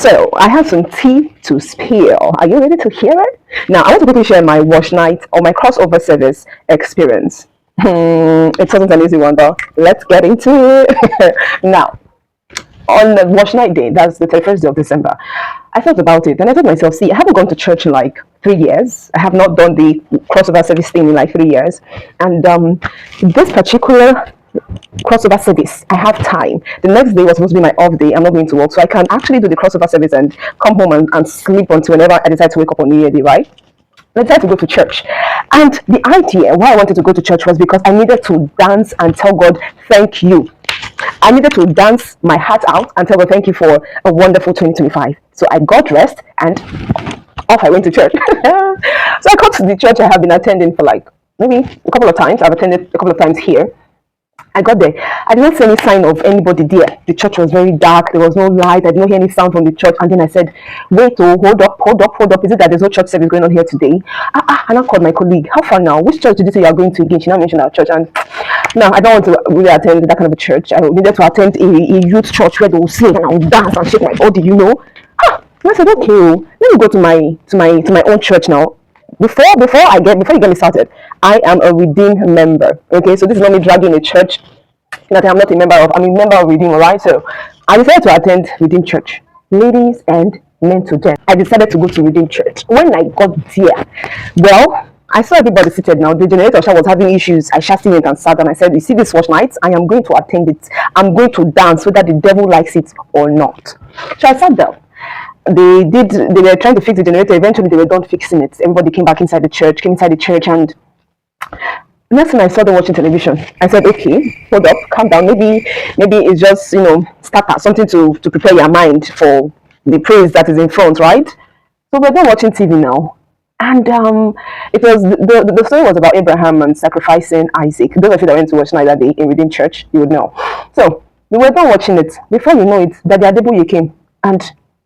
So I have some tea to spill. Are you ready to hear it? Now I want to quickly share my wash night or my crossover service experience. It wasn't an easy one though. Let's get into it. Now, on the wash night day, that's the 31st day of December, I thought about it and I told myself, see, I haven't gone to church in like 3 years. I have not done the crossover service thing in like 3 years. And this particular crossover service, I have time. The next day was supposed to be my off day. I'm not going to work. So I can actually do the crossover service and come home and sleep until whenever I decide to wake up on New Year Day, right? I decided to go to church. And the idea why I wanted to go to church was because I needed to dance and tell God, thank you. I needed to dance my heart out and tell God, thank you for a wonderful 2025. So I got dressed and off I went to church. So I got to the church I have been attending for like maybe a couple of times. I've attended a couple of times here. I got there. I did not see any sign of anybody there. The church was very dark. There was no light. I did not hear any sound from the church. And then I said, wait, oh, hold up, hold up, hold up. Is it that there's no church service going on here today? And I called my colleague. How far now? Which church did you say you are going to again? She now mentioned our church. And no, I don't want to really attend that kind of a church. I needed to attend a youth church where they will sing and I will dance and shake my body, you know. And I said, okay, let me go to my own church now. Before you get me started, I am a Redeem member. Okay, so this is not me dragging a church that I'm not a member of. I'm a member of Redeem, alright? So I decided to attend Redeem Church. Ladies and men to them. I decided to go to Redeem Church. When I got there, well, I saw everybody seated now. The generator was having issues. I just went and sat and I said, you see this watch night? I am going to attend it. I'm going to dance whether the devil likes it or not. So I sat down. They were trying to fix the generator. Eventually they were done fixing it. Everybody came inside the church, and next thing I saw them watching television. I said, okay, hold up, calm down. Maybe it's just, starter, something to prepare your mind for the praise that is in front, right? So we're done watching TV now. And it was the story was about Abraham and sacrificing Isaac. Those of you that went to watch night that day in Redeem Church, you would know. So we were done watching it. Before you know it, Daddy Adeboye came and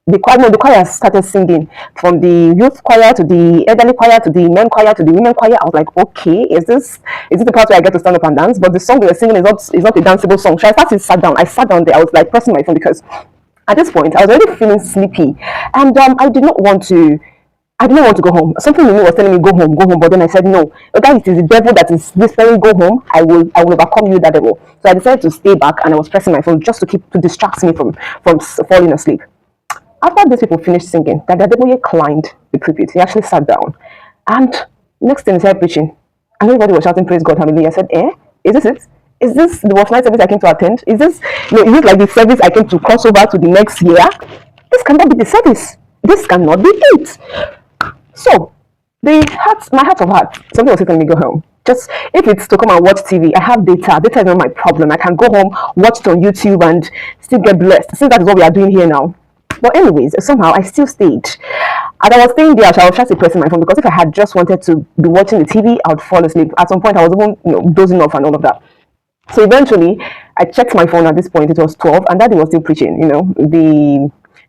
the choir started singing, from the youth choir to the elderly choir to the men choir to the women choir. I was like, okay, is this the part where I get to stand up and dance? But the song they were singing is not a danceable song. So I sat down there. I was like pressing my phone because at this point I was already feeling sleepy, and I did not want to go home. Something in me was telling me go home, but then I said no. Okay, it is the devil that is whispering go home. I will overcome you, that devil. So I decided to stay back, and I was pressing my phone just to distract me from falling asleep. After these people finished singing, Daddy Adeboye climbed the pulpit. He actually sat down. And next thing he started preaching. And everybody was shouting, praise God, hallelujah. I said, is this it? Is this the watch night service I came to attend? Is this like the service I came to cross over to the next year? This cannot be the service. This cannot be it. So, my heart of heart, something was telling me go home. Just if it's to come and watch TV, I have data. Data is not my problem. I can go home, watch it on YouTube, and still get blessed. Since that is what we are doing here now. But anyways, somehow I still stayed. As I was staying there, I was just pressing my phone because if I had just wanted to be watching the TV, I would fall asleep. At some point, I was even dozing off and all of that. So eventually, I checked my phone. At this point, it was 12, and Daddy was still preaching.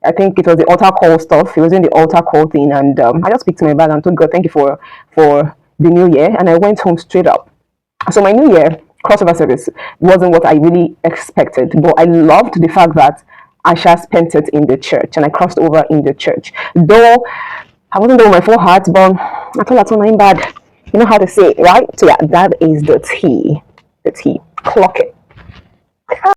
I think it was the altar call stuff. He was in the altar call thing, and I just picked my bag and told God, thank you for the new year, and I went home straight up. So my new year crossover service wasn't what I really expected, but I loved the fact that I spent it in the church, and I crossed over in the church. Though I wasn't there with my full heart, but I told her I'm bad. You know how to say it, right? So yeah, that is the tea. The tea. Clock it.